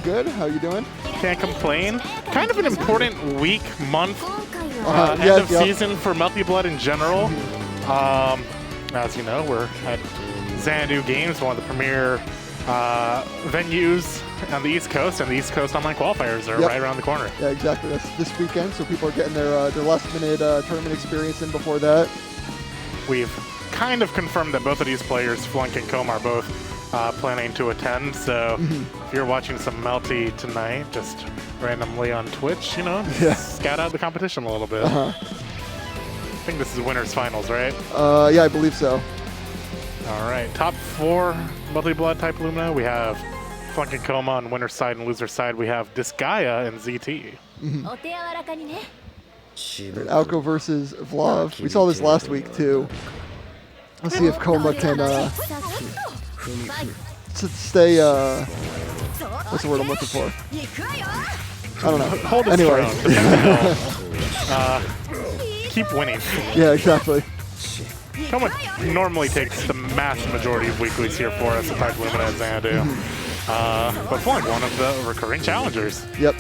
good. How you doing? Can't complain. Kind of an important week, month, end yeah, of season for Melty Blood in general. As you know, we're at Xanadu Games, one of the premier venues on the East Coast, and the East Coast Online Qualifiers are right around the corner. Yeah, exactly. That's this weekend, so people are getting their last-minute tournament experience in before that. We've kind of confirmed that both of these players, Flunk and Coma, are both planning to attend, so if you're watching some Melty tonight, just randomly on Twitch, you know, scout out the competition a little bit. I think this is winners finals, right? Yeah, I believe so. All right, top 4 Melty Blood type Lumina. We have Flunk and Coma on winner's side, and loser's side we have Disgaea and ZT. Aoko versus Vlov. We saw this last week too. Let's see if Coma can stay. What's the word I'm looking for? I don't know. Hold his anyway. throne. Keep winning. Yeah, exactly. Coma normally takes the mass majority of weeklies here for us, type Lumina and Xanadu. But Flunk, one of the recurring challengers. Yep.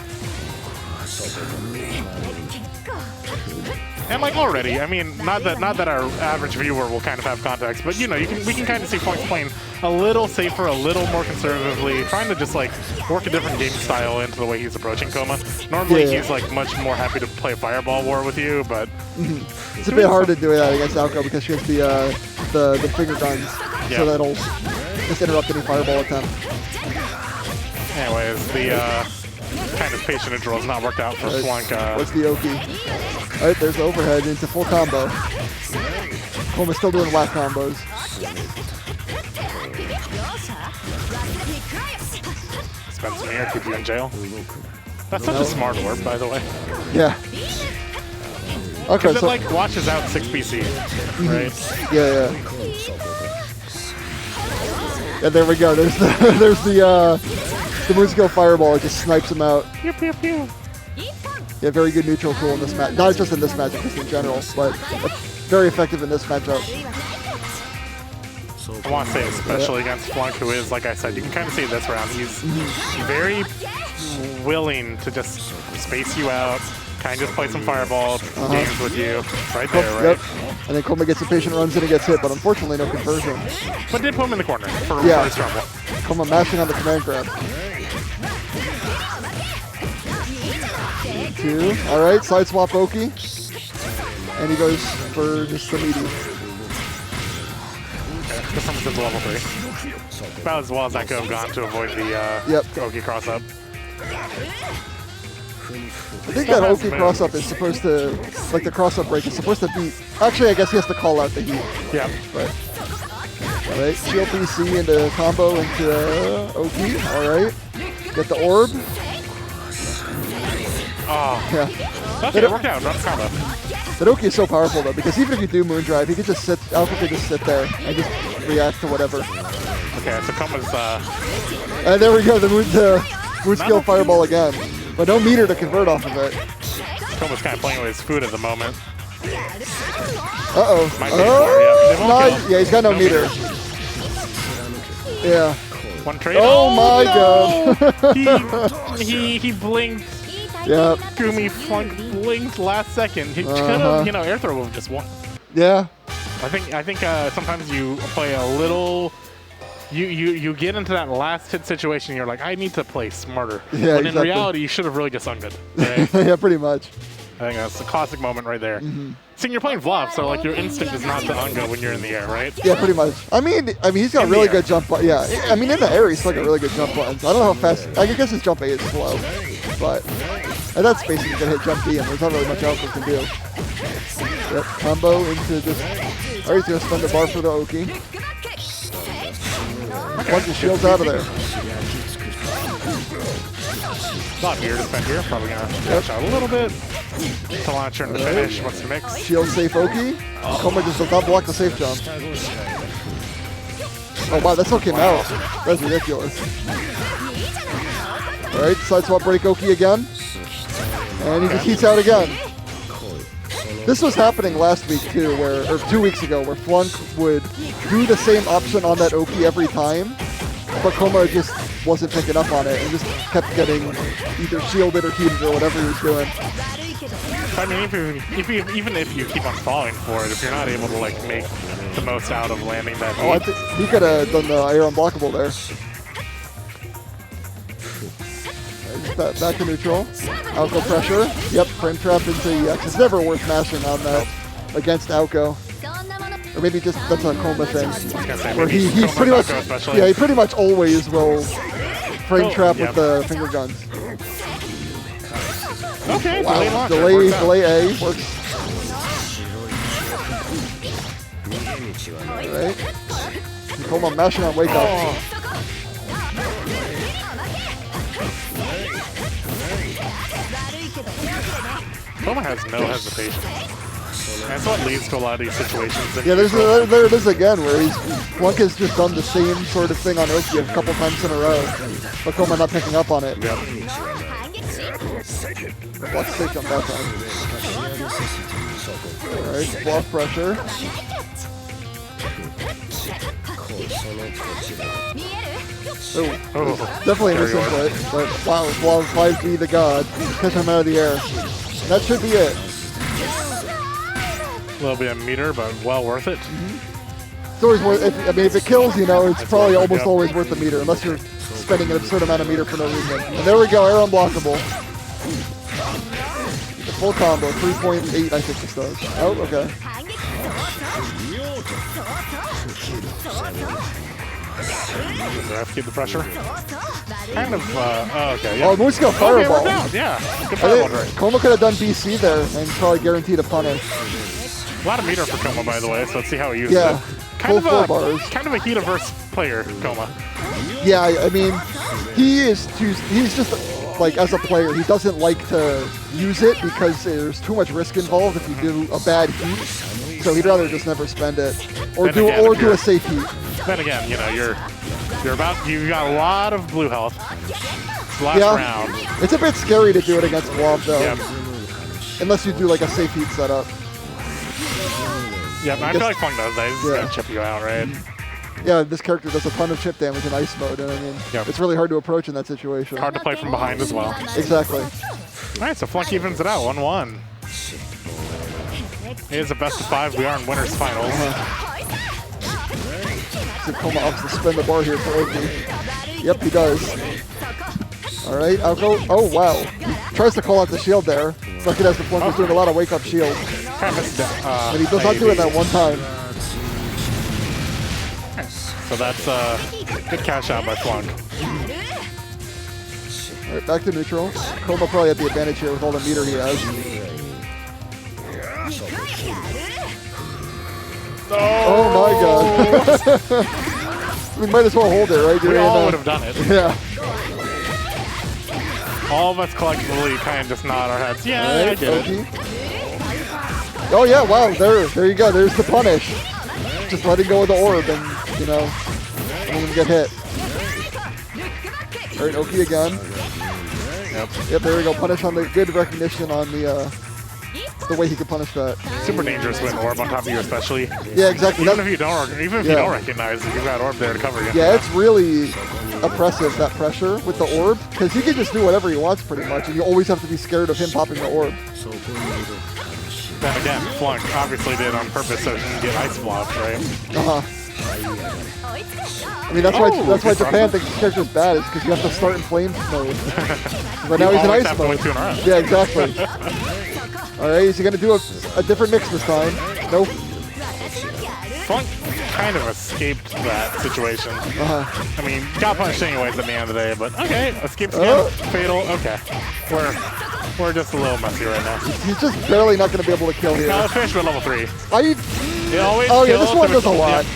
And like already, I mean, not that our average viewer will kind of have context, but you know, we can kind of see Flunk's playing a little safer, a little more conservatively, trying to just like work a different game style into the way he's approaching Coma. Normally he's like much more happy to play Fireball War with you, but it's a bit hard to do that against Aoko because she has the finger guns, so that'll just interrupt any Fireball attempt. Anyways, the kind of patient neutral has not worked out for Flunk. What's the Oki? Alright, there's the overhead into full combo. Coma's still doing whack combos. Spend some air, keep you in jail. That's such a smart orb, by the way. Yeah. Okay, so it like watches out 6 PC, right? Yeah. Yeah, there we go. There's the moon skill Fireball. It just snipes him out. Pew, pew, pew. Yeah, very good neutral tool in this match. Not just in this matchup, just in general, but very effective in this matchup. I want to say especially against Flunk, who is, like I said, you can kind of see this round, he's very willing to just space you out, kind of just play some Fireball games with you. Right there, right? Yep. And then Coma gets impatient, runs in and gets hit, but unfortunately no conversion. But did put him in the corner for his rumble. Coma mashing on the command grab. 2. Alright, side swap Oki. And he goes for just the meaty. Okay, this one's level 3. About as well as I could have gone to avoid the Oki cross-up. I think that Oki cross-up is supposed to, like the cross-up break is supposed to beat, actually I guess he has to call out the heat. Yeah. But, alright, shield PC into combo into Oki, alright. Get the orb. Oh. Yeah. Okay, it worked out, not combo. That Oki is so powerful though, because even if you do Moondrive, he could just sit, Aoko could just sit there and just react to whatever. Okay, so Coma's and there we go, the moon skill Fireball again. But no meter to convert off of it. Coma's kind of playing with his food at the moment. Yeah, he's got no meter. Yeah. One trade. Oh my god. He blinked. Yeah. Gumi Flunk blinked last second. He could have, you know, air throw would have just won. Yeah. I think sometimes you play a little. You get into that last hit situation. You're like, I need to play smarter. Yeah, when in reality, you should have really just ungood. Right? Yeah, pretty much. I think that's the classic moment right there. See, you're playing Vlov, so like your instinct is not to ungo when you're in the air, right? Yeah, pretty much. I mean, he's got really good jump. Yeah, I mean, in the air, he's still got really good jump buttons. I don't know how fast. I guess his jump A is slow, but and that's basically gonna hit jump B, and there's not really much else we can do. Yep, combo into just. Alright, he's gonna spend the bar for the Oki. Bunch of shields out of there. A lot here to spend here. Probably gonna dash out a little bit. To launcher and the finish. What's the mix? Shield safe Oki. Coma just does not block the safe jump. Oh wow, that still came out. That's ridiculous. Alright, side swap break Oki again. And he just heats out again. This was happening last week too, or 2 weeks ago, where Flunk would do the same option on that Oki every time, but Coma just wasn't picking up on it and just kept getting either shielded or heated or whatever he was doing. I mean, even if you keep on falling for it, if you're not able to like make the most out of landing that Oh, I think he could have done the air unblockable there. Back to neutral. Aoko pressure. Yep, frame trap into EX. It's never worth mashing on that against Aoko. Or maybe just that's a Coma thing. Where he pretty much, yeah, he pretty much always will frame trap with the finger guns. Okay, Wow, delay A works. Alright. Coma mashing on wake up. Coma has no hesitation. That's what leads to a lot of these situations. Yeah, there it is again, where Flunk has just done the same sort of thing on Oki a couple times in a row, but Coma not picking up on it. Yep. Block stick on that time. Alright, block pressure. Oh, definitely a misinput, but wow, Vlov 5B the god. Catch him out of the air. That should be it. A little bit of meter, but well worth it. It's always worth. I mean, if it kills, you know, it's probably almost always worth the meter, unless you're spending an absurd amount of meter for no reason. And there we go, air unblockable. The full combo, 3.8, I think this does. Oh, okay. Does the ref keep the pressure? Kind of. Oh, okay. Yeah. Oh, Moose got fireball. Okay, yeah, good fireball right. Coma could have done BC there and probably guaranteed a punish. A lot of meter for Coma, by the way, so let's see how he uses Yeah, it. full bars. Kind of a heat-averse player, Coma. Yeah, I mean, he's just, like, as a player, he doesn't like to use it because there's too much risk involved if you do a bad heat. So he'd rather just never spend it. Or do a safe heat. Then again, you know, you've got a lot of blue health. Last round. It's a bit scary to do it against Vlov, though. Yep. Unless you do like a safe heat setup. Yeah, I feel like Flunk does that. He's just gonna chip you out, right? Yeah, this character does a ton of chip damage in ice mode, and I mean, it's really hard to approach in that situation. Hard to play from behind as well. Exactly. Alright, so Flunk evens it out, 1-1. It is a best of 5. We are in winners finals. So Coma opts to spin the bar here for Oki. Yep, he does. Alright, Aoko. Oh, wow. He tries to call out the shield there. Lucky as the Flunk was doing a lot of wake-up shield. But he does not do it that one time. So that's good cash out by Flunk. Alright, back to neutral. Coma probably had the advantage here with all the meter he has. Oh my god. We might as well hold it, right? We all would have done it. Yeah. All of us collectively kind of just nod our heads. Yeah, right, I did it. Oh yeah, wow, there you go. There's the punish. Just letting go of the orb and, you know, don't even get hit. Alright, Oki again. Yep, there we go. Punish on the good recognition on the way he could punish that. Super dangerous with an orb on top of you, especially. Yeah, exactly. Even if you don't recognize it, you've got orb there to cover you. Yeah, it's really oppressive, that pressure with the orb, because he can just do whatever he wants pretty much, and you always have to be scared of him popping the orb. Then again, Flunk obviously did on purpose so he can get ice blocked, right? I mean, that's why Japan thinks this character's bad, is because you have to start in flame mode. But now he's in ice mode. Yeah, exactly. Alright, is he going to do a different mix this time? Nope. Flunk kind of escaped that situation. I mean, got punished anyways at the end of the day, but okay, escapes again. Fatal, okay. We're just a little messy right now. He's just barely not going to be able to kill here. Now let's finish with level 3. Oh yeah, this one does a lot.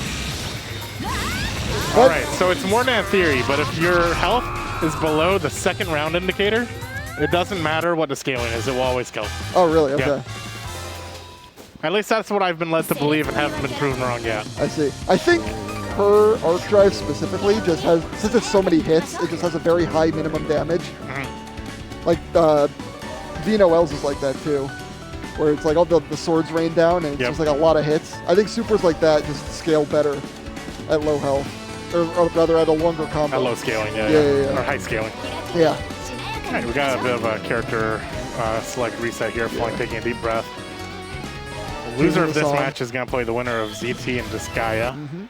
Alright, so it's more than a theory, but if your health is below the second round indicator, it doesn't matter what the scaling is, it will always kill. Oh really? Okay. Yeah. At least that's what I've been led to believe and haven't been proven wrong yet. I see. I think her arc drive specifically just has, since it's so many hits, it just has a very high minimum damage. Like VNOL's is like that too, where it's like all the swords rain down and it's just like a lot of hits. I think supers like that just scale better at low health. or rather at a longer combo. At low scaling, yeah. Or high scaling. Yeah. All right, we got a bit of a character select reset here. Flunk taking a deep breath. The loser of this match is going to play the winner of ZT and Disgaea.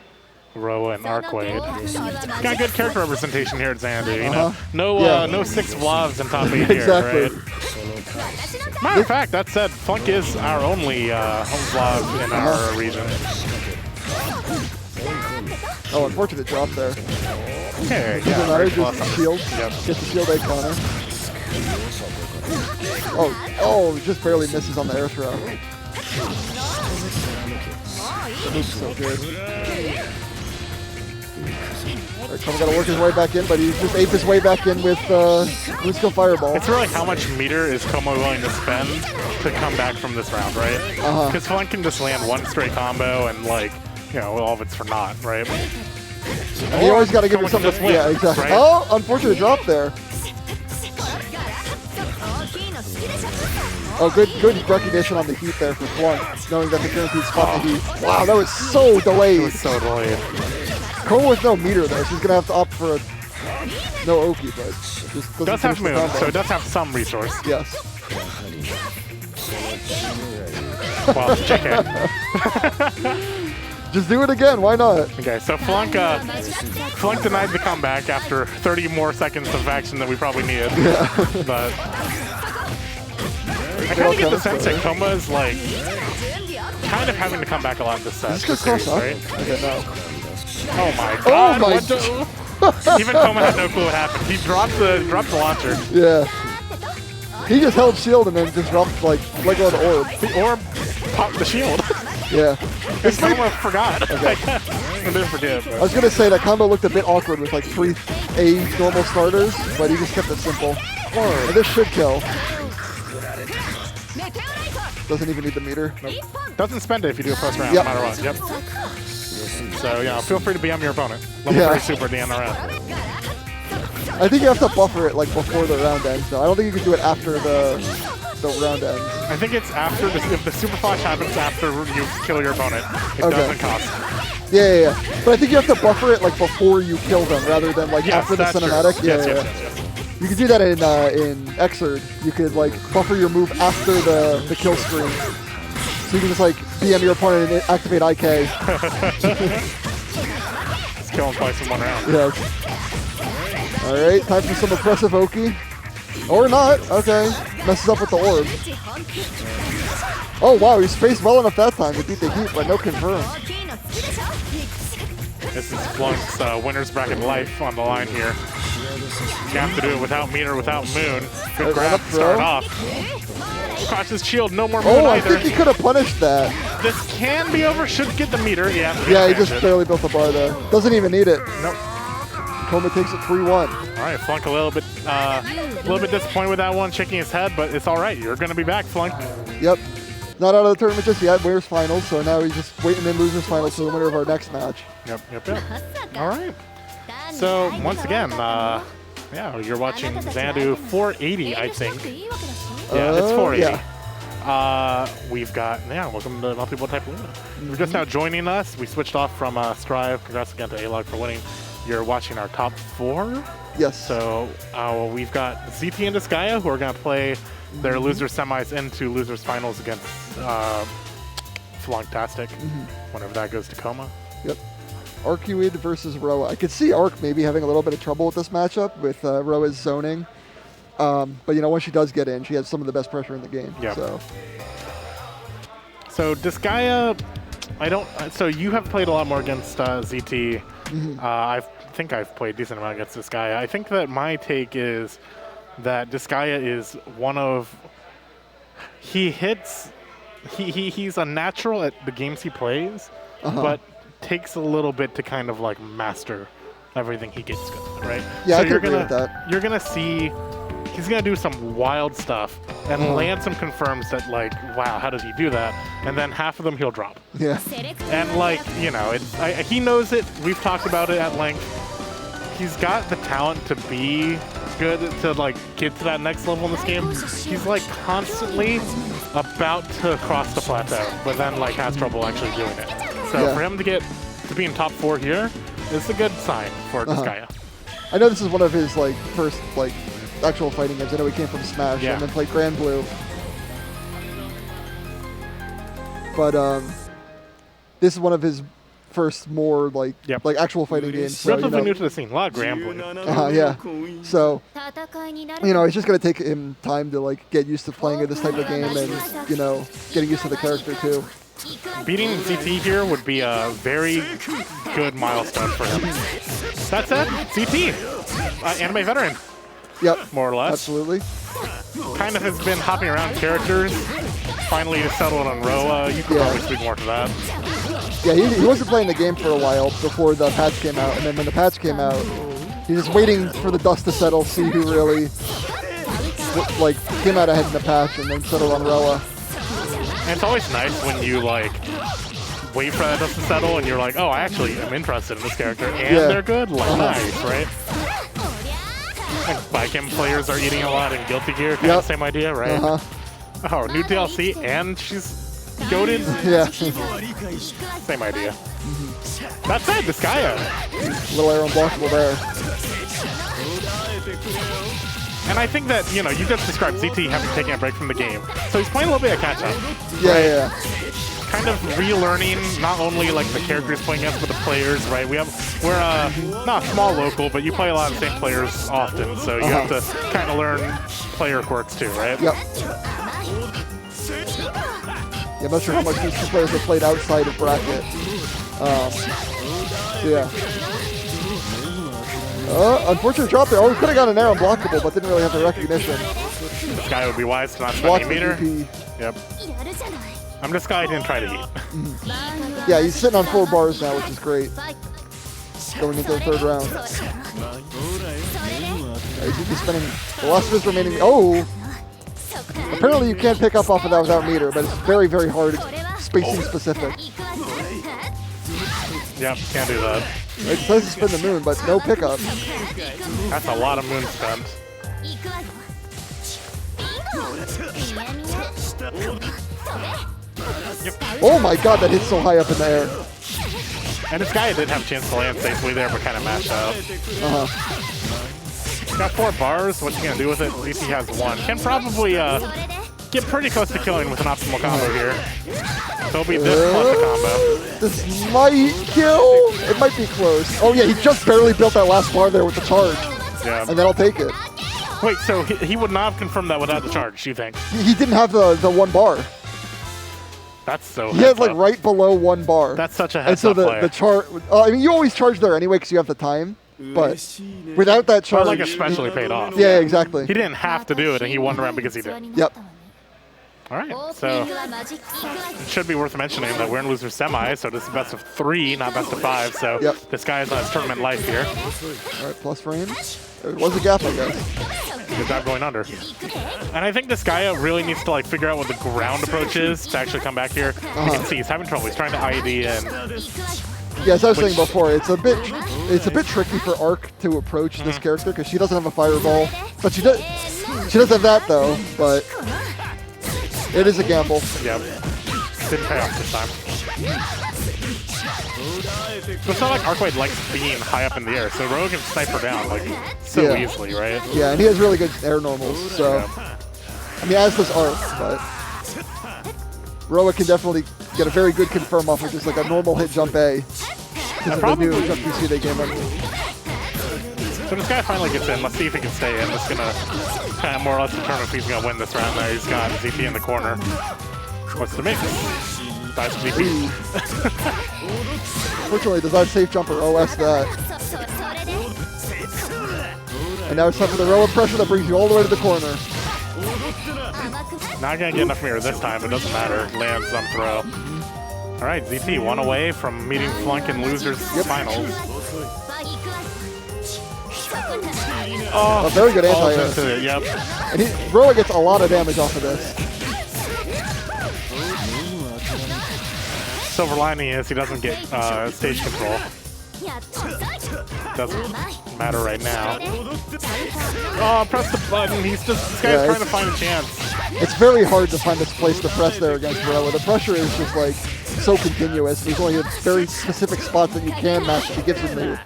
Roa and Arcueid. Got good character representation here at Xanadu, you know. No 6 Vlovs in top 8 here, right? Matter of fact, that said, Flunk is our only Vlov in our region. Oh, unfortunate drop there. Okay, Doesn't matter, just shield. Yep. Get the shield egg counter. Oh, just barely misses on the air throw. That move's so good. Alright, Coma gotta work his way back in, but he just aped his way back in with Blue Skill Fireball. It's really how much meter is Coma willing to spend to come back from this round, right? Because Flunk can just land one straight combo and, like, you know, all of it's for naught, right? And you always gotta give him something. Yeah, exactly. Right? Oh, unfortunate drop there. Oh, good recognition on the heat there for Flunk, knowing that the guaranteed spot the heat. Wow, that was so delayed. It was so delayed. Coma with no meter though, she's gonna have to opt for a no Oki, but just does have moon, so it does have some resource. Yes. Well, JK. Just do it again, why not? Okay, so Flunk denied the comeback after 30 more seconds of action than we probably needed. Yeah. But I kind of get the sense that Coma is like kind of having to come back a lot this set. Just cross up. Right? Okay, no. Oh my god! Oh my Even Coma had no clue what happened. He dropped the launcher. Yeah. He just held shield and then just dropped like on the orb. The orb popped the shield. Yeah. And Coma forgot. Okay. I didn't forget. But. I was gonna say that combo looked a bit awkward with like 3 A normal starters, but he just kept it simple. And this should kill. Doesn't even need the meter. Nope. Doesn't spend it if you do a first round, Yep. no matter what. Yep. So, you know, feel free to BM your opponent. Level 3 super at the end of the round. I think you have to buffer it like before the round ends, though. I don't think you can do it after the round ends. I think it's after, if the super flash happens after you kill your opponent, it doesn't cost. Yeah. But I think you have to buffer it like before you kill them, rather than like after the cinematic. True. Yes. You could do that in Xrd. You could like buffer your move after the kill screen. So you can just like BM your opponent and activate IK. Just kill him twice in one round. Yeah. Alright, time for some oppressive Oki. Or not, okay. Messes up with the orb. Oh wow, he spaced well enough that time to beat the heat, but no confirm. This is Flunk's winner's bracket life on the line here. You have to do it without meter, without moon. Good grab to start off. Crotch his shield, no more moon either. I either. think he could have punished that. This can be over, should get the meter. Yeah, he just barely built the bar there. Doesn't even need it. Nope. Coma takes it 3-1. All right, Flunk a little bit disappointed with that one, shaking his head, but it's all right. You're going to be back, Flunk. Yep. Not out of the tournament just yet. Winners finals, so now he's just waiting in losers finals for the winner of our next match. Yep. All right. So once again, yeah, you're watching Xanadu 480, I think. Yeah, it's 480. Yeah. We've got, welcome to Multiple Type Lumina. You're just now joining us. We switched off from Strive. Congrats again to A-Log for winning. You're watching our top 4. Yes. So we've got ZT and Disgaea, who are going to play their loser semis into losers finals against Flunktastic, whenever that goes to Coma. Yep. Arcueid versus Roa. I could see Arc maybe having a little bit of trouble with this matchup with Roa's zoning. But you know, when she does get in, she has some of the best pressure in the game. Yep. So Disgaea, so you have played a lot more against ZT. I think I've played a decent amount against Disgaea. I think that my take is that Disgaea is he's a natural at the games he plays, but takes a little bit to kind of like master everything he gets good at, right? Yeah, so I can agree with that. You're gonna see he's gonna do some wild stuff and land some confirms that like, wow, how does he do that? And then half of them he'll drop. Yeah. And like, you know, he knows it. We've talked about it at length. He's got the talent to be good, to like get to that next level in this game. He's like constantly about to cross the plateau, but then like has trouble actually doing it. So for him to be in top 4 here, It's a good sign for Disgaea. I know this is one of his like first like actual fighting games. I know he came from Smash and then played Grand Blue. But this is one of his first more like actual fighting games. So, relatively new to the scene. A lot of Grand Blue. Yeah. So it's just gonna take him time to like get used to playing this type of game and getting used to the character too. Beating ZT here would be a very good milestone for him. That said, ZT, anime veteran. Yep. More or less. Absolutely. Kind of has been hopping around characters. Finally settled on Roa. You could probably speak more to that. Yeah, he wasn't playing the game for a while before the patch came out, and then when the patch came out, he was waiting for the dust to settle, see who really like came out ahead in the patch, and then settled on Roa. And it's always nice when you like wait for that dust to settle, and you're like, oh, I actually am interested in this character, and they're good. Like, nice, right? Like Bicam players are eating a lot in Guilty Gear, kind of same idea, right? Oh, new DLC, and she's goated? Yeah. Same idea. That said, Disgaea. Little air unblockable there. And I think that, you just described ZT having taken a break from the game. So he's playing a little bit of catch-up. Yeah. Kind of relearning not only like the characters playing against, but the players, right? We're not small local, but you play a lot of the same players often, so you have to kind of learn player quirks too, right? Yep. Yeah, I'm not sure how much these two players have played outside of bracket. Unfortunate drop there. Oh, he could have got an air unblockable, but didn't really have the recognition. This guy would be wise to not spend a meter. Yep. I'm just guy didn't try to eat. Yeah, he's sitting on 4 bars now, which is great. Going into the 3rd round. He's spending the last of his remaining. Oh! Apparently you can't pick up off of that without meter, but it's very, very hard. It's spacing specific. Yep, can't do that. It says to spin the moon, but no pickup. That's a lot of moon spent. Yep. Oh my god, that hit so high up in the air. And this guy did have a chance to land safely there, but kind of mashed out. Got 4 bars. What's he going to do with it? At least he has 1. Can probably get pretty close to killing with an optimal combo here. So it'll be this plus a combo. This might kill. It might be close. Oh yeah, he just barely built that last bar there with the charge. Yeah. And then I'll take it. Wait, so he would not have confirmed that without the charge, you think? He didn't have the 1 bar. That's so He had like right below 1 bar. That's such a heads up. And so the charge, I mean, you always charge there anyway because you have the time. But without that charge, like especially paid off. Yeah, exactly. He didn't have to do it, and he won the round because he did. Yep. All right, so it should be worth mentioning that we're in loser semi, so this is best of 3, not best of 5. So this guy is on his tournament life here. All right, plus frames. There was a gap, I guess. Good job going under. And I think this guy really needs to like figure out what the ground approach is to actually come back here. You can see he's having trouble. He's trying to IED and. Yeah, as I was saying before, it's a bit tricky for Arc to approach this character because she doesn't have a fireball, but she does have that though. But it is a gamble. Yep. Didn't pay off this time. So it's not like Arcueid likes being high up in the air, so Rogue can snipe her down like so easily, right? Yeah, and he has really good air normals. So I mean, as does Arc, but Roa can definitely get a very good confirm off of just like a normal hit jump A. Because of the new jump PC they gave him. So this guy finally gets in. Let's see if he can stay in. It's going to kind of more or less determine if he's going to win this round. Now he's got ZT in the corner. What's the mix? Dies to ZT. Fortunately, does not safe jumper OS that. And now it's time for the roll of pressure that brings you all the way to the corner. Not going to get enough mirror this time, but it doesn't matter. Lands on throw. All right, ZT, 1 away from meeting Flunk in losers finals. Oh, a very good anti-air. Yep. And Roa gets a lot of damage off of this. Silver lining is he doesn't get stage control. Doesn't matter right now. Oh, press the button. He's just, this guy's trying to find a chance. It's very hard to find this place to press there against Roa. The pressure is just like so continuous. There's only very specific spots that you can match the Gibson move.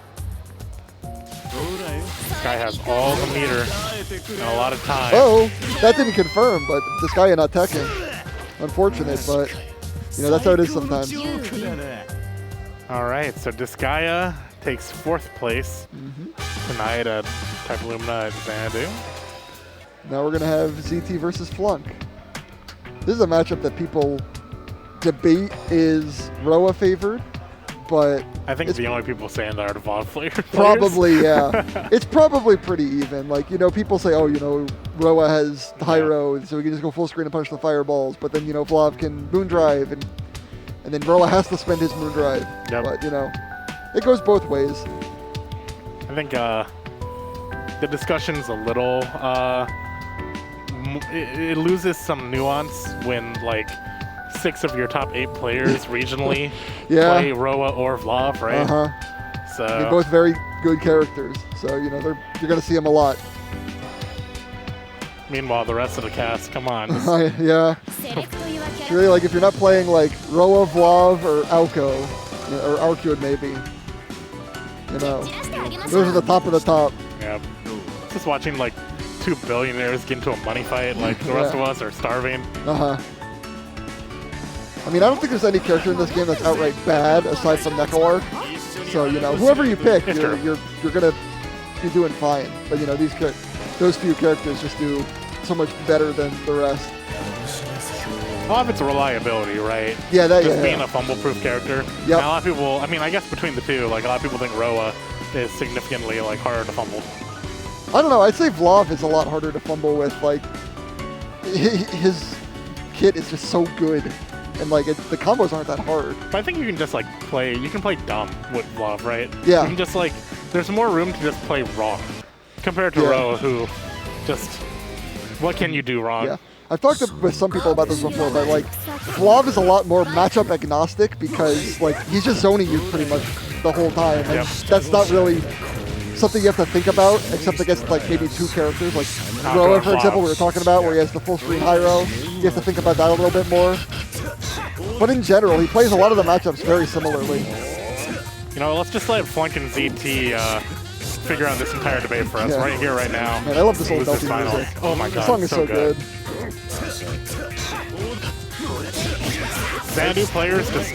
This guy has all the meter and a lot of time. Oh, that didn't confirm, but Disgaea not teching. Unfortunate, but you know that's how it is sometimes. All right, so Disgaea takes 4th place tonight at Type Lumina at Xanadu. Now we're gonna have ZT versus Flunk. This is a matchup that people debate is Roa favored, but I think the only people saying that are the Vlov players. Probably, yeah. It's probably pretty even. Like, you know, people say, oh, you know, Roa has Hyro, so we can just go full screen and punch the fireballs. But then, you know, Vlov can Moondrive, and then Roa has to spend his Moondrive. Yep. But, you know, it goes both ways. I think the discussion's a little, it loses some nuance when, like, 6 of your top 8 players regionally play Roa or Vlov, right? So they're both very good characters, so you know you're gonna see them a lot. Meanwhile, the rest of the cast, come on. Yeah. It's really, like, if you're not playing like Roa, Vlov, or Aoko, or Arcueid maybe, you know, those are the top of the top. Yeah. Just watching like 2 billionaires get into a money fight, like the rest of us are starving. I mean, I don't think there's any character in this game that's outright bad aside from Nekoark. So, you know, whoever you pick, you're gonna be doing fine. But you know, those few characters just do so much better than the rest. A lot of it's reliability, right? Yeah, just being a fumble-proof character. Yep. And a lot of people, I mean, I guess between the two, like a lot of people think Roa is significantly like harder to fumble. I don't know. I'd say Vlov is a lot harder to fumble with. Like, his kit is just so good. And like the combos aren't that hard. But I think you can just like play. You can play dumb with Vlov, right? Yeah. You can just like. There's more room to just play wrong, compared to Roa, who just. What can you do wrong? Yeah. I've talked with some people about this before, but like Vlov is a lot more matchup agnostic because like he's just zoning you pretty much the whole time, and that's not really something you have to think about, except against like maybe 2 characters, like Roa, for example, we were talking about, where he has the full screen Hyro. You have to think about that a little bit more. But in general, he plays a lot of the matchups very similarly. You know, let's just let Flunk and ZT figure out this entire debate for us right here, right now. Man, I love this old Melty music. Oh my god, the song is so good. Xanadu players just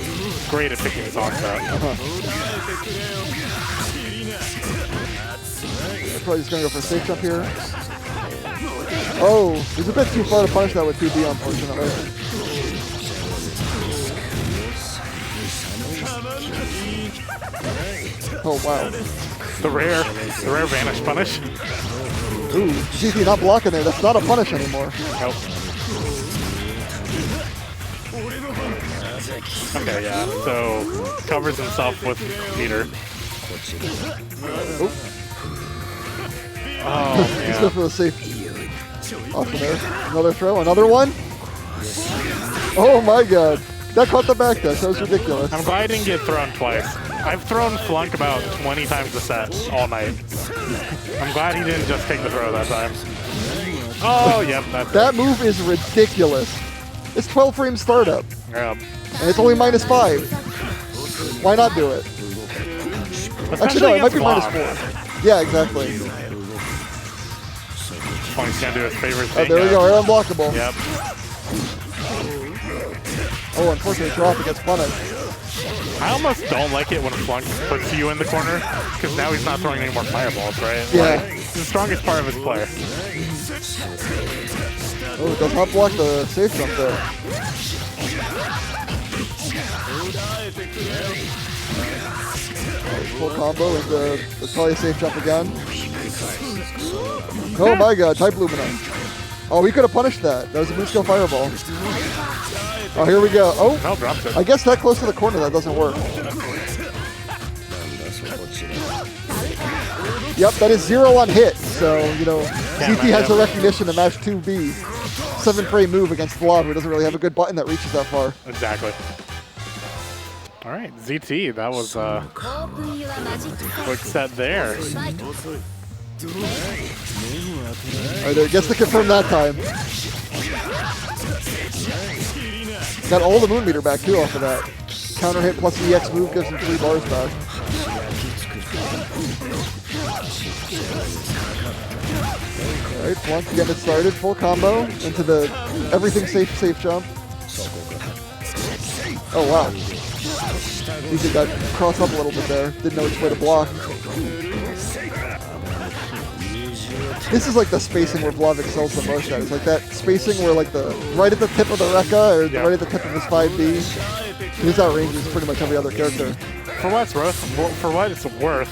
great at picking songs out. Probably just gonna go for a safe jump here. Oh, he's a bit too far to punish that with 2D, unfortunately. Oh wow. The rare vanish punish. Ooh, GT not blocking there. That's not a punish anymore. Nope. Okay, yeah. So covers himself with meter. Oop. Oh, He's going for the safe. Off of there. Another throw. Another one. Oh my god. That caught the back dash. That was ridiculous. I'm glad I didn't get thrown twice. I've thrown Flunk about 20 times a set all night. I'm glad he didn't just take the throw that time. Oh, yep. That move is ridiculous. It's 12 frame startup. Yep. And it's only -5. Why not do it? Actually, no, it might be -4. Yeah, exactly. Flunk's gonna do his favorite thing. Oh, there we go. Right, unblockable. Yep. Oh, unfortunately, drop gets punished. I almost don't like it when Flunk puts you in the corner, because now he's not throwing any more fireballs, right? Yeah. Like, it's the strongest part of his play. Oh, it does not block the safe jump there. Full combo into the probably a safe jump again. Oh my god, Type Lumina. Oh, he could have punished that. That was a moon skill fireball. Oh, here we go. Oh, No, drops it. I guess that close to the corner, that doesn't work. Yep, that is 0 on hit. So, you know, ZT has the recognition to match 2B. 7 frame move against Vlov, who doesn't really have a good button that reaches that far. Exactly. All right, ZT, that was a quick set there. Alright, there gets to confirm that time. Got all the moon meter back too off of that. counter hit plus EX move gives him 3 bars back. Alright, Flunk getting it started. Full combo into the everything safe jump. Oh wow. He got crossed up a little bit there. Didn't know which way to block. This is like the spacing where Vlov excels the most at. It's like that spacing where like the right at the tip of the Rekka or right at the tip of his 5B. He's outranges pretty much every other character. For what it's worth,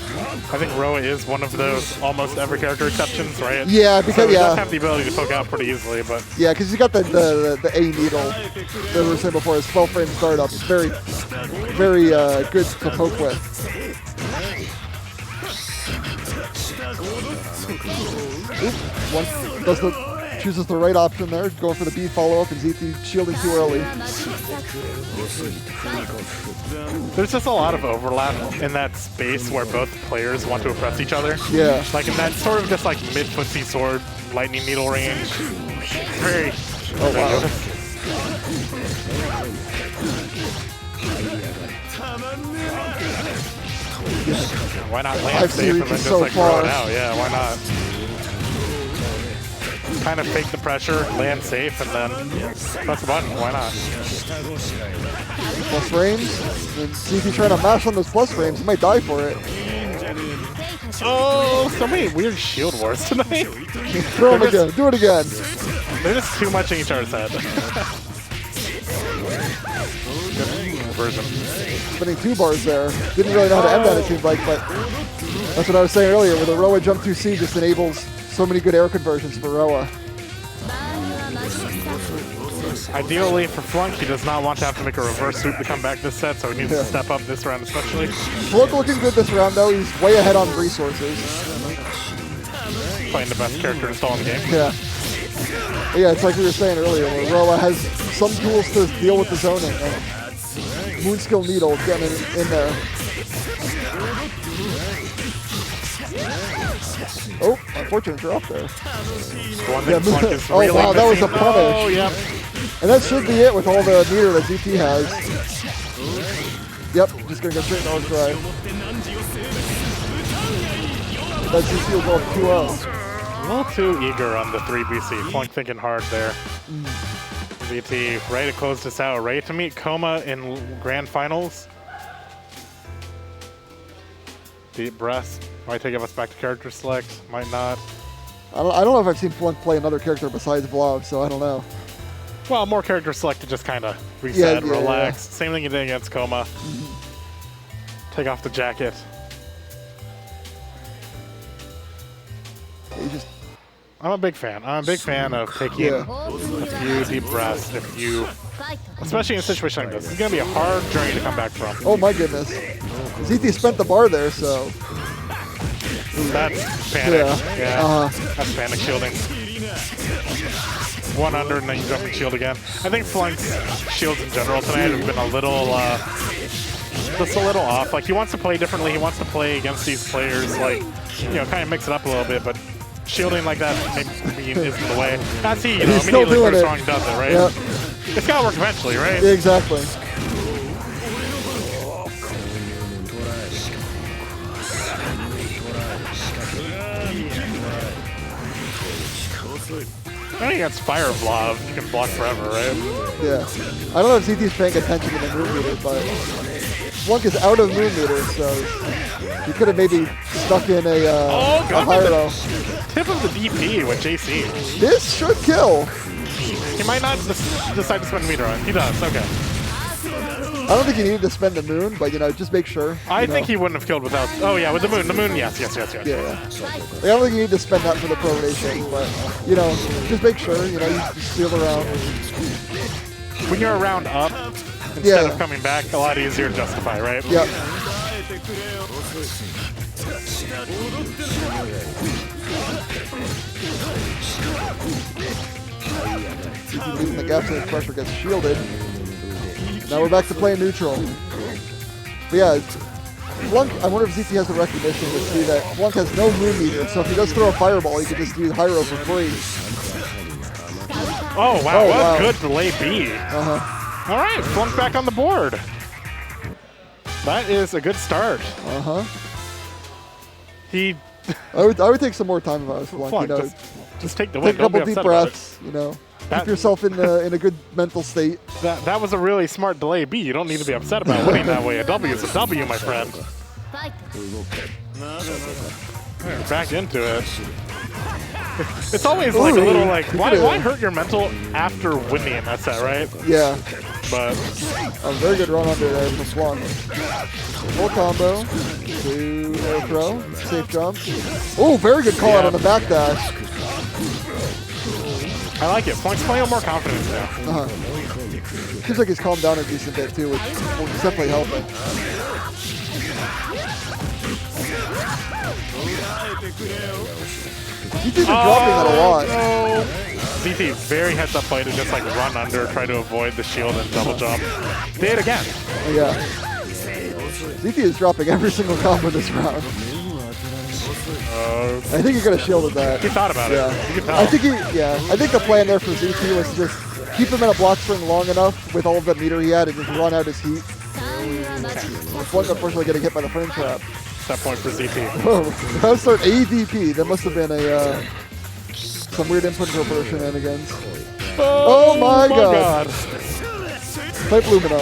I think Roa is one of those almost every character exceptions, right? Yeah, because so he does have the ability to poke out pretty easily, but yeah, because he's got the A needle that we were saying before. His 12 frame startup. It's very good to poke with. One chooses the right option there, going for the B follow-up, and ZT shielding too early. There's just a lot of overlap in that space where both players want to oppress each other. Yeah. Like in that sort of just like mid-footsie sword, lightning needle range. Very. Oh wow. Why not land safe and then just like throw it out? Yeah, why not? Kind of fake the pressure, land safe, and then press the button. Why not? Plus frames. And ZT trying to mash on those plus frames. He might die for it. Oh, so many weird shield wars tonight. Throw him again. Do it again. They're just too much in each other's head. Conversion. Spinning 2 bars there. Didn't really know how to end that, it seemed like, but that's what I was saying earlier, where the Roa jump 2C just enables so many good air conversions for Roa. Ideally, for Flunk, he does not want to have to make a reverse swoop to come back this set, so he needs to step up this round especially. Flunk looking good this round, though. He's way ahead on resources. Playing the best character install in the game. Yeah. Yeah, it's like we were saying earlier, where Roa has some tools to deal with the zoning. And Moonskill Needle getting in there. Oh, unfortunate drop there. Oh wow, that was a punish. Oh, yep. And that should be it with all the meter that ZT has. Yep, just gonna go straight in overdrive. That ZT will go up 2-0. A little too eager on the 3BC. Flunk thinking hard there. ZT ready to close this out. Ready to meet Coma in grand finals. Deep breaths. Might take us back to character select. Might not. I don't know if I've seen Flunk play another character besides Vlov, so I don't know. Well, more character select to just kind of reset, relax. Yeah. Same thing you did against Coma. Take off the jacket. I'm a big fan. I'm a big fan of taking a few deep breaths. Especially in a situation like this, it's gonna be a hard journey to come back from. Oh my goodness, ZT spent the bar there, so. That's panic. Yeah, that's panic shielding. 1 under and then you jump and shield again. I think Flunk's shields in general tonight have been a little, just a little off. Like he wants to play differently. He wants to play against these players, like, you know, kind of mix it up a little bit, but shielding like that maybe isn't the way. That's he, you know, immediately first strong does it, right? Yep. It's gotta work eventually, right? Yeah, exactly. I think against Fire Vlov, you can block forever, right? Yeah. I don't know if ZT's paying attention to the moon meter, but Flunk is out of moon meter, so he could have maybe stuck in a higher low. Tip of the DP with JC. This should kill. He might not decide to spend meter on. He does, okay. I don't think you needed to spend the moon, but, you know, just make sure. I think he wouldn't have killed without... Oh, yeah, with the moon. The moon, yes. Yeah. I don't think you need to spend that for the prorate, but, you know, just make sure, you know, you just steal around. When you're around up, instead of coming back, a lot easier to justify, right? Yep. Losing the gap so the pressure gets shielded. Now we're back to playing neutral. But yeah, Flunk, I wonder if ZT has the recognition to see that Flunk has no moon meter, so if he does throw a fireball, he can just use Hyro for free. Oh, wow, what a good delay B. All right, Flunk back on the board. That is a good start. Uh-huh. He... I would take some more time if I was Flunk, you know. Just take the win. Take a couple deep breaths, you know. Keep yourself in a good mental state. That was a really smart delay B. You don't need to be upset about winning that way. A W is a W, my friend. Back into it. It's always like a little like, why hurt your mental after winning? That's that, right? Yeah. But a very good run under there from Flunk. Full combo. To air throw. Safe jump. Oh, very good call out on the back dash. I like it. Flunk's playing with more confidence now. Seems like he's calmed down a decent bit too, which is definitely helping. He's been dropping that a lot. No. ZT very heads up play to just like run under, try to avoid the shield and double jump. Did it again. Yeah. ZT is dropping every single combo this round. I think he could have shielded that. He thought about it. You can tell. I think the plan there for ZT was to just keep him in a block string long enough with all of the meter he had and just run out his heat. Flunk unfortunately getting hit by the frame trap. That point for ZT. Oh, that was start ADP. That must have been a some weird input interpreter shenanigans. Oh my god. Type Lumina.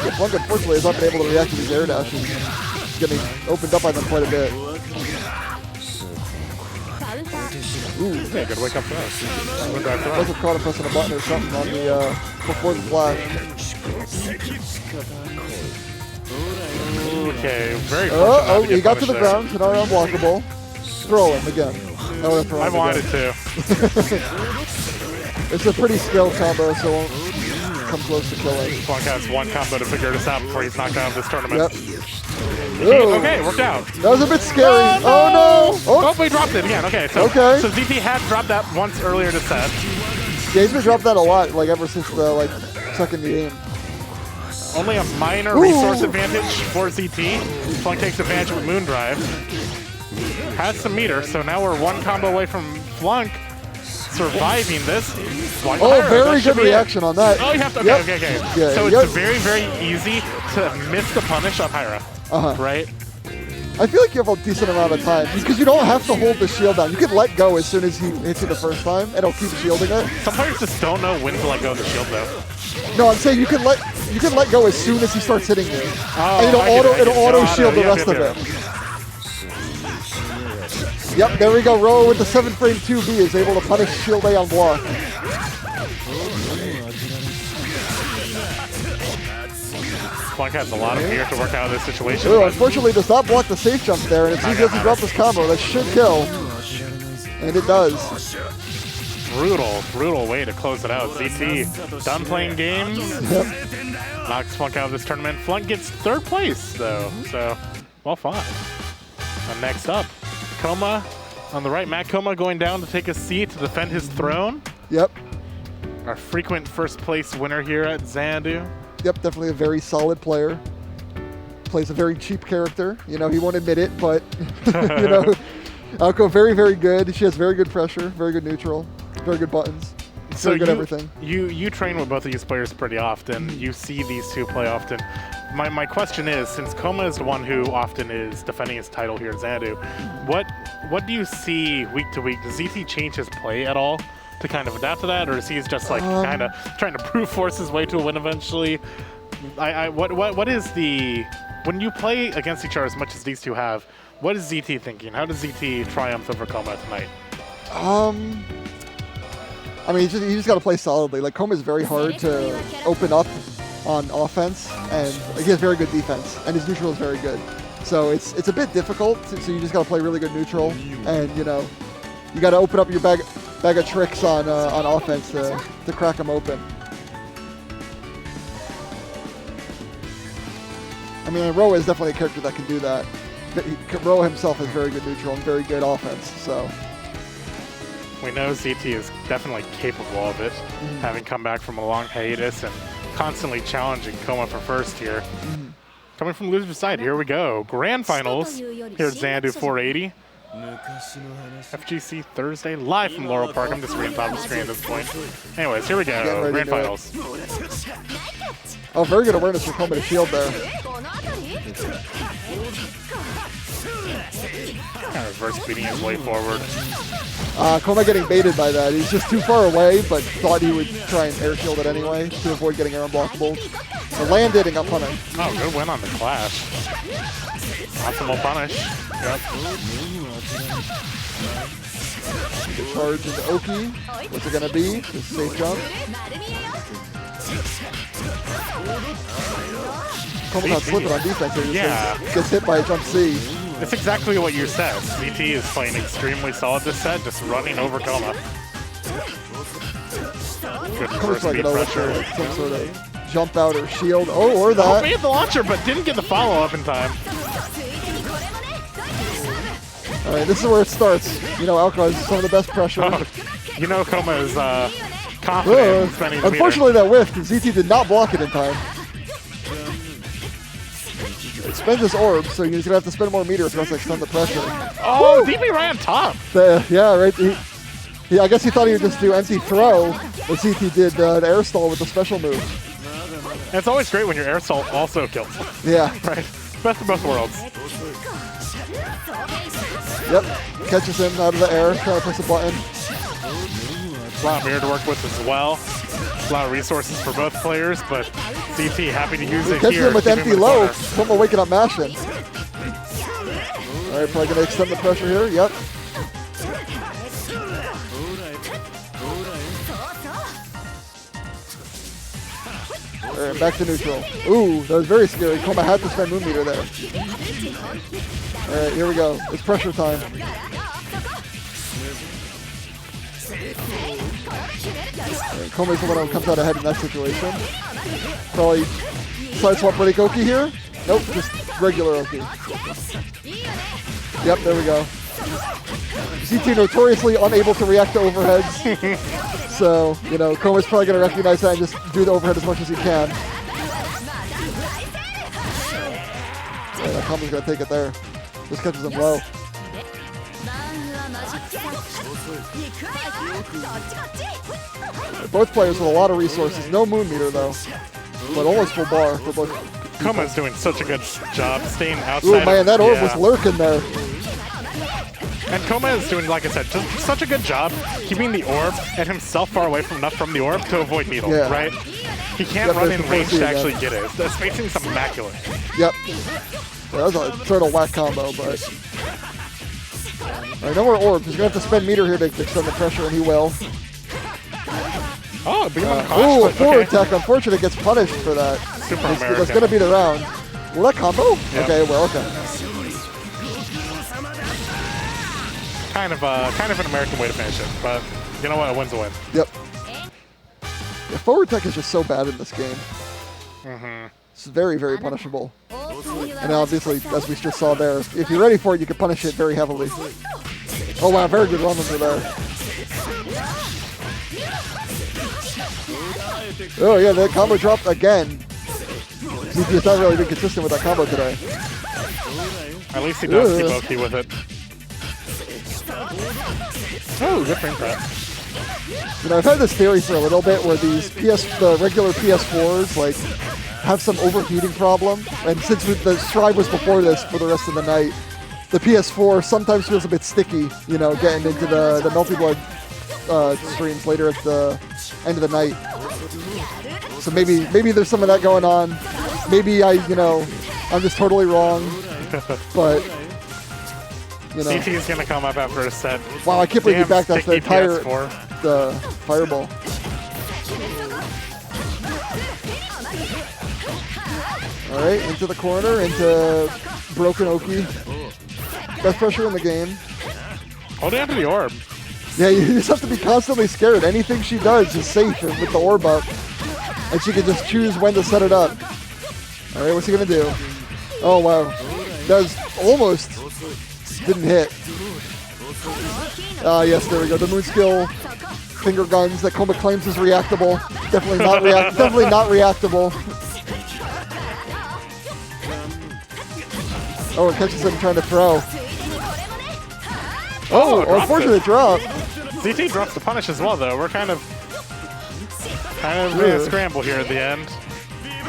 Yeah, Flunk unfortunately has not been able to react to these air dashes. He's getting opened up by them quite a bit. Ooh. Yeah, good wake up for us. Must have caught him pressing a button or something on the before the flash. Okay, very oh, he got to the ground, Xanadu unblockable. Throw him again. I wanted to. It's a pretty skilled combo, so won't come close to killing. Flunk has one combo to figure this out before he's knocked out of this tournament. Yep. Okay, worked out. That was a bit scary. Oh no! Oh, we dropped it again. Okay, so ZT had dropped that once earlier to set. Yeah, he's been dropped that a lot, like ever since the second game. Only a minor resource advantage for ZT. Flunk takes advantage with Moon Drive. Has some meter, so now we're one combo away from Flunk surviving this. Very good reaction on that. Oh, you have to. Okay. Yeah, so it's very, very easy to miss the punish on Hyra. Right? I feel like you have a decent amount of time because you don't have to hold the shield down. You can let go as soon as he hits you the first time, and it'll keep shielding it. Some players just don't know when to let go of the shield, though. No, I'm saying you can let go as soon as he starts hitting you, and it'll auto shield the rest of it. Yep, there we go. Ro with the 7-frame 2B is able to punish shield A on block. Flunk has a lot of gear to work out of this situation. Ooh, unfortunately, does not block the safe jump there, and it's easy as he drops this combo. That should kill, and it does. Brutal way to close it out. ZT done playing games. Knocks Flunk out of this tournament. Flunk gets third place, though, so well fought. And next up, Coma on the right. Matt Coma going down to take a seat to defend his throne. Yep. Our frequent first place winner here at Xanadu. Yep, definitely a very solid player. Plays a very cheap character. You know, he won't admit it, but, you know, Aoko, very, very good. She has very good pressure, very good neutral, very good buttons. So very good everything. You train with both of these players pretty often. You see these two play often. My question is, since Coma is the one who often is defending his title here at Xanadu, what do you see week to week? Does ZT change his play at all to kind of adapt to that, or is he just like kind of trying to brute force his way to a win eventually? What is the, when you play against each other as much as these two have, what is ZT thinking? How does ZT triumph over Coma tonight? I mean, you just got to play solidly. Like, Coma is very hard to open up on offense, and he has very good defense, and his neutral is very good. So it's a bit difficult, so you just got to play really good neutral, and, you know, you got to open up your bag of tricks on offense to crack them open. I mean, Ro is definitely a character that can do that. Ro himself has very good neutral and very good offense, so. We know ZT is definitely capable of it, having come back from a long hiatus and constantly challenging Coma for first here. Coming from loser's side, here we go. Grand finals here at Xanadu 480. FGC Thursday, live from Laurel Park. I'm just reading top of the screen at this point. Anyways, here we go. Grand Finals. Oh, very good awareness for Coma to shield there. Kind of reverse beating his way forward. Coma getting baited by that. He's just too far away, but thought he would try and air shield it anyway to avoid getting air unblockable. So landed and got punished. Oh, good win on the clash. Optimal punish. Yep. Good charge into Oki. What's it gonna be? Just a safe jump. Coma not slipping on defense here. Yeah. Gets hit by a jump C. It's exactly what you said. CT is playing extremely solid this set, just running over Coma. Good Coma's first like beat an pressure. like some sort of jump out or shield. Oh, or that. Oh, made the launcher, but didn't get the follow-up in time. All right, this is where it starts. You know, Aoko has some of the best pressure. Oh, you know Coma is confident in spending the unfortunately, that whiffed, and ZT did not block it in time. It spends his orb, so he's going to have to spend more meter if he wants to extend the pressure. Oh, DB right on top. Yeah, right. I guess he thought he would just do empty throw, but ZT did the air stall with the special move. And it's always great when your air assault also kills. Yeah. Right. Best of both worlds. Yep. Catches him out of the air, trying to press a button. A lot of mirror to work with as well. A lot of resources for both players, but CT happy to use it Catches here. him with empty low. Coma waking up mashing. All right, probably going to extend the pressure here. Yep. All right, back to neutral. Ooh, that was very scary. Coma had to spend moon meter there. All right, here we go. It's pressure time. Right, Coma's the one who comes out ahead in that situation. Probably side swap break Oki here. Nope, just regular Oki. Yep, there we go. CT notoriously unable to react to overheads. So, you know, Coma's probably going to recognize that and just do the overhead as much as he can. Yeah, Coma's going to take it there. Just catches him low. Both players with a lot of resources. No moon meter though, but almost full bar for both. Coma's doing such a good job staying outside. Ooh, man, that orb was lurking there. And Coma is doing, like I said, just such a good job keeping the orb and himself far away from enough from the orb to avoid needle, right? He can't run in range to actually get it. The spacing is immaculate. Yep. Well, that was a turtle whack combo, but... Alright, no more orbs. He's going to have to spend meter here to extend the pressure, and he will. Oh, beam on the ooh, a forward tech. Unfortunately, gets punished for that. Super American. That's going to be the round. Will that combo? Yep. Okay, well, okay. Kind of an American way to finish it, but you know what? A win's a win. Yep. Yeah, forward tech is just so bad in this game. It's very, very punishable. And obviously, as we just saw there, if you're ready for it, you can punish it very heavily. Oh wow, very good run under there. Oh yeah, that combo dropped again. He's not really been consistent with that combo today. At least he does keep Loki with it. Oh, good frame trap. You know, I've had this theory for a little bit where the regular PS4s like have some overheating problem, and since the Strive was before this for the rest of the night, the PS4 sometimes feels a bit sticky. You know, getting into the Melty Blood streams later at the end of the night. So maybe there's some of that going on. Maybe I'm just totally wrong, but. You know. CT is going to come up after a set. Wow, I can't believe you backed up the entire fireball. All right, into the corner, into broken Oki. Best pressure in the game. Hold on to the orb. Yeah, you just have to be constantly scared. Anything she does is safe with the orb up. And she can just choose when to set it up. All right, what's he going to do? Oh, wow. That was almost... didn't hit. Yes, there we go. The moon skill finger guns that Coma claims is reactable. Definitely not definitely not reactable. Oh, it catches him trying to throw. Oh, drops unfortunate drop. ZT drops the punish as well, though. We're kind of in a scramble here at the end.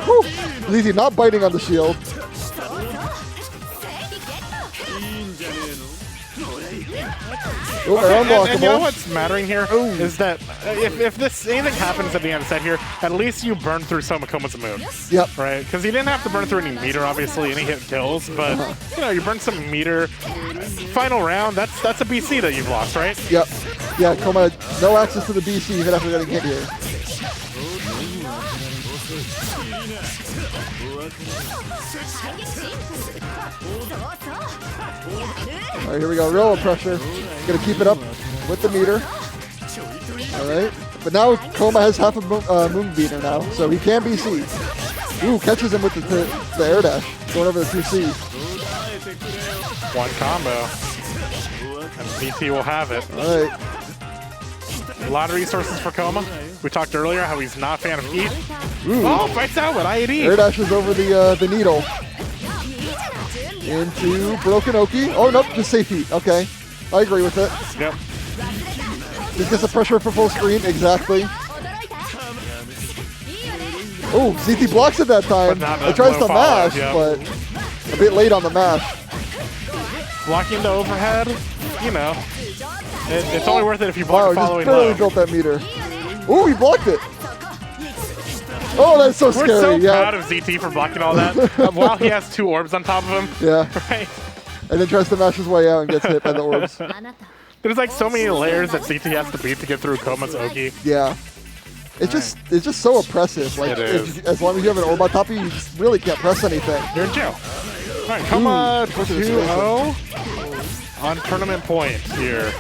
Woo! ZT not biting on the shield. Oh, and you know what's mattering here is that if anything happens at the end of the set here, at least you burn through some of Coma's moon. Yep. Right? Because he didn't have to burn through any meter, obviously, any hit kills, but you know, you burn some meter. Final round, that's a BC that you've lost, right? Yep. Yeah, Coma, no access to the BC even after getting hit here. All right, here we go. Real pressure. Gonna keep it up with the meter. All right, but now Coma has half a moon beater now, so he can BC. Ooh, catches him with the air dash, going over the 2C. One combo, and VT will have it. All right. A lot of resources for Coma. We talked earlier how he's not a fan of heat. Ooh. Oh, fights out with IAD. Air dashes over the needle. Into Broken Oki. Oh, nope, just safe heat. Okay. I agree with it. Yep. Just gets the pressure for full screen. Exactly. Oh, ZT blocks it that time. It tries to mash, but a bit late on the mash. Blocking the overhead, you know, it's only worth it if you block the following low. low. Just barely built that meter. Ooh, he blocked it. Oh, that's so scary. We're so proud of ZT for blocking all that while he has 2 orbs on top of him. Yeah. Right. And then tries to mash his way out and gets hit by the orbs. There's like so many layers that ZT has to beat to get through Coma's Oki. Yeah. It's just so oppressive. Like, as long as you have an orb on top of you, you just really can't press anything. You're in jail. All right, Coma 2-0 on tournament point here.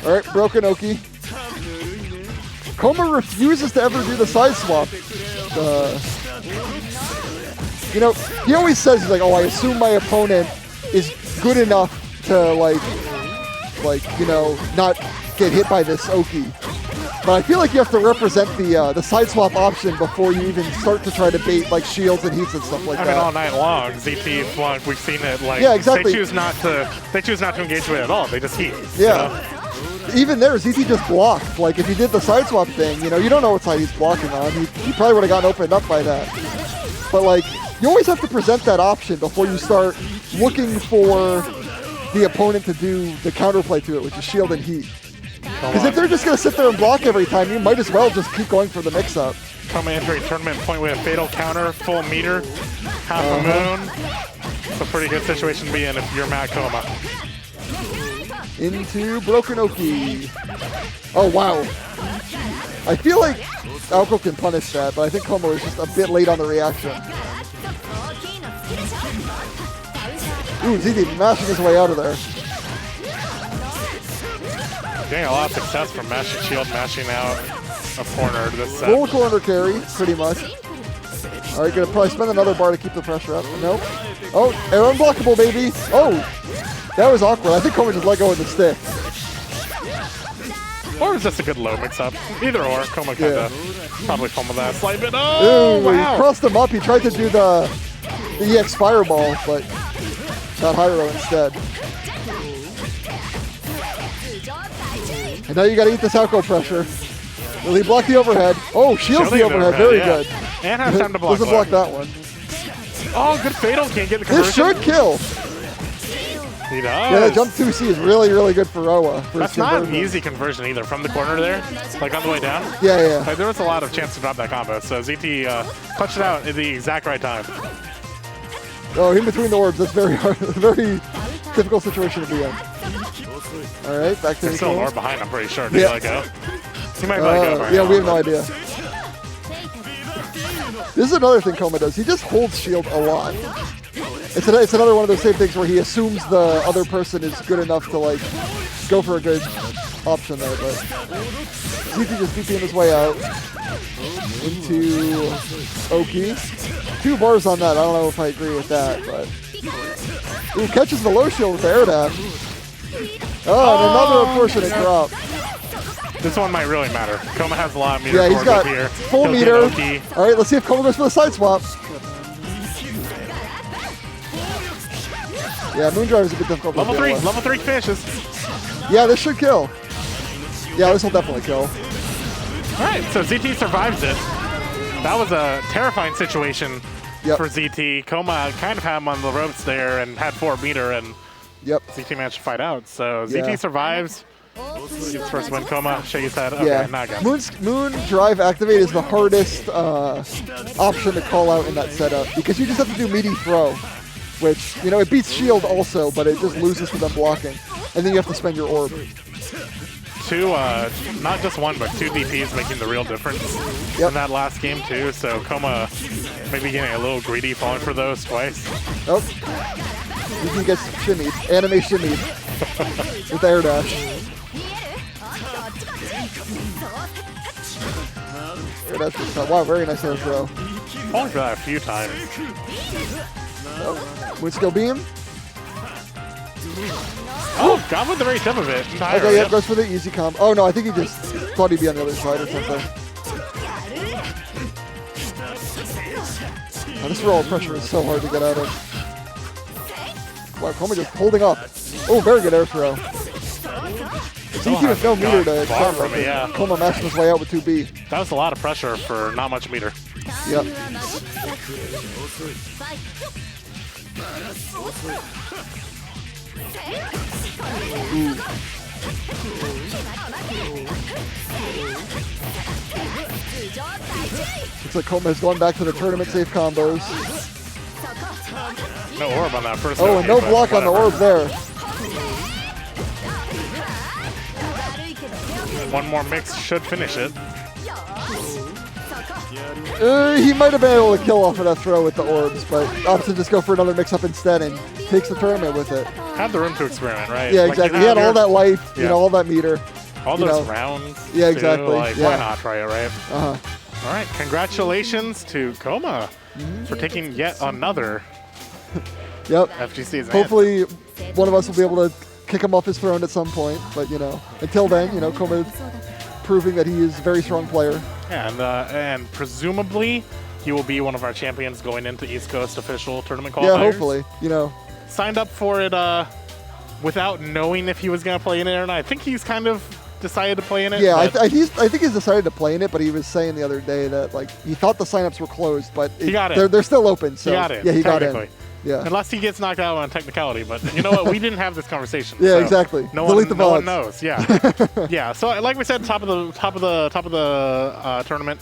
All right, Broken Oki. Coma refuses to ever do the side swap. You know, he always says, he's like, oh, I assume my opponent is good enough to, like, you know, not get hit by this Oki. But I feel like you have to represent the side swap option before you even start to try to bait, like, shields and heats and stuff like that. I mean, all night long, ZT and Flunk, we've seen it, like, yeah, exactly. they choose not to engage with it at all. They just heat. Yeah. You know? Even there, ZT just blocked. Like, if he did the side swap thing, you know, you don't know what side he's blocking on. He probably would have gotten opened up by that. But, like, you always have to present that option before you start looking for the opponent to do the counterplay to it, which is shield and heat. Because if they're just going to sit there and block every time, you might as well just keep going for the mix-up. Coma entering tournament point with a fatal counter, full meter, half a moon. It's a pretty good situation to be in if you're Matt Coma. Into Broken Oki. Oh, wow. I feel like Aoko can punish that, but I think Coma was just a bit late on the reaction. Ooh, ZT mashing his way out of there. Getting a lot of success from mashing shield, mashing out a corner this set. Full corner carry, pretty much. All right, gonna probably spend another bar to keep the pressure up. Nope. Oh, air unblockable, baby. Oh, that was awkward. I think Coma just let go of the stick. Or is this a good low mix-up? Either or. Coma kind of probably fumbled that slight bit. Oh, ooh, wow. He crossed him up. He tried to do the EX Fireball, but got Hyro instead. And now you got to eat this Aoko pressure. Will he block the overhead? Oh, shields the overhead. Very good. And has time to block. Doesn't block that one. Oh, good fatal. Can't get the conversion. This should kill. He does. Yeah, that jump 2C is really, really good for Roa. That's not an easy conversion either. From the corner there, like on the way down. Yeah, yeah. Like, there was a lot of chance to drop that combo. So ZT clutched it out at the exact right time. Oh, in between the orbs. That's very hard. Very difficult situation to be in. All right, back to There's still an orb behind, I'm pretty sure. Did he let go? He might let go right yeah, now. we have no idea. This is another thing Coma does. He just holds shield a lot. It's another one of those same things where he assumes the other person is good enough to, like, go for a good option there, but ZT just DPing his way out into Oki. 2 bars on that. I don't know if I agree with that, but ooh, catches the low shield with the air dash. Oh, and another unfortunate drop. This one might really matter. Coma has a lot of meter. Yeah, he's got here. full meter. All right, let's see if Coma goes for the side swap. Yeah, Moondrive is a bit difficult. Level 3, level 3 finishes. Yeah, this should kill. Yeah, this will definitely kill. All right, so ZT survives it. That was a terrifying situation for ZT. Coma kind of had him on the ropes there and had 4 meter, and ZT managed to fight out. So ZT survives. Gets first win. Coma, shake his head. Okay, now again. Moon Drive Activate is the hardest option to call out in that setup because you just have to do meaty throw, which, you know, it beats shield also, but it just loses to them blocking. And then you have to spend your orb. Not just one, but 2 DPs making the real difference in that last game too. So Coma maybe getting a little greedy, falling for those twice. Oh, you can get shimmied, anime shimmied with air dash. Air dash was tough. Wow, very nice air throw. Falling for that a few times. Oh, Wind Skill Beam. Oh, got with the very tip of it. Okay, yeah, goes for the easy comp. Oh no, I think he just thought he'd be on the other side or something. Oh, this roll of pressure is so hard to get out of. Wow, Coma just holding up. Oh, very good air throw. ZT with no meter to counter. Yeah. Coma mashing his way out with 2B. That was a lot of pressure for not much meter. Yep. Ooh. Looks like Coma has gone back to the tournament safe combos. No orb on that first. Oh, and no block on the orb there. One more mix should finish it. He might have been able to kill off of that throw with the orbs, but opts to just go for another mix-up instead and takes the tournament with it. Had the room to experiment, right? Yeah, exactly. He had all that life, you know, all that meter. All those rounds. Yeah, exactly. Like, why not try it, right? Uh-huh. All right, congratulations to Coma for taking yet another FGC. Hopefully, one of us will be able to kick him off his throne at some point, but, you know, until then, you know, Coma proving that he is a very strong player. Yeah, and presumably he will be one of our champions going into East Coast official tournament qualifiers. Yeah, hopefully, you know. Signed up for it without knowing if he was going to play in it or not. I think he's kind of decided to play in it. Yeah, I think he's decided to play in it, but he was saying the other day that, like, he thought the signups were closed, but he got in. They're still open. So he got in. Yeah, he got in. Yeah. Unless he gets knocked out on technicality, but you know what? We didn't have this conversation. Yeah, so exactly. No one knows. Yeah, yeah. So like we said, top of the tournament,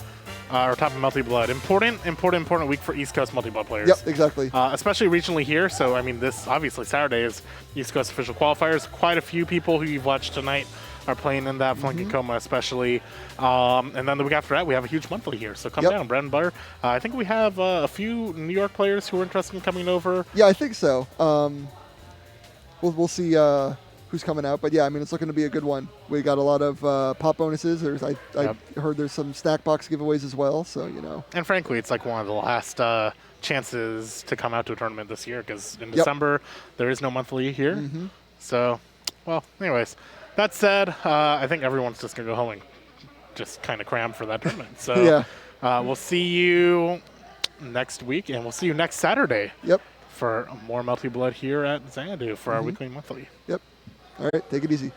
or top of Melty Blood. Important week for East Coast Multi Blood players. Yep, exactly. Especially regionally here. So I mean, this obviously Saturday is East Coast official qualifiers. Quite a few people who you've watched tonight are playing in that, Flunking Coma especially. And then the week after that, we have a huge monthly here. So come down, bread and butter. I think we have a few New York players who are interested in coming over. Yeah, I think so. We'll see who's coming out. But yeah, I mean, it's looking to be a good one. We got a lot of pop bonuses. I heard there's some snack box giveaways as well. So, you know. And frankly, it's like one of the last chances to come out to a tournament this year because in December, there is no monthly here. So, well, anyways. That said, I think everyone's just going to go home and just kind of cram for that tournament. So we'll see you next week, and we'll see you next Saturday for more Melty Blood here at Xanadu for our weekly monthly. Yep. All right. Take it easy.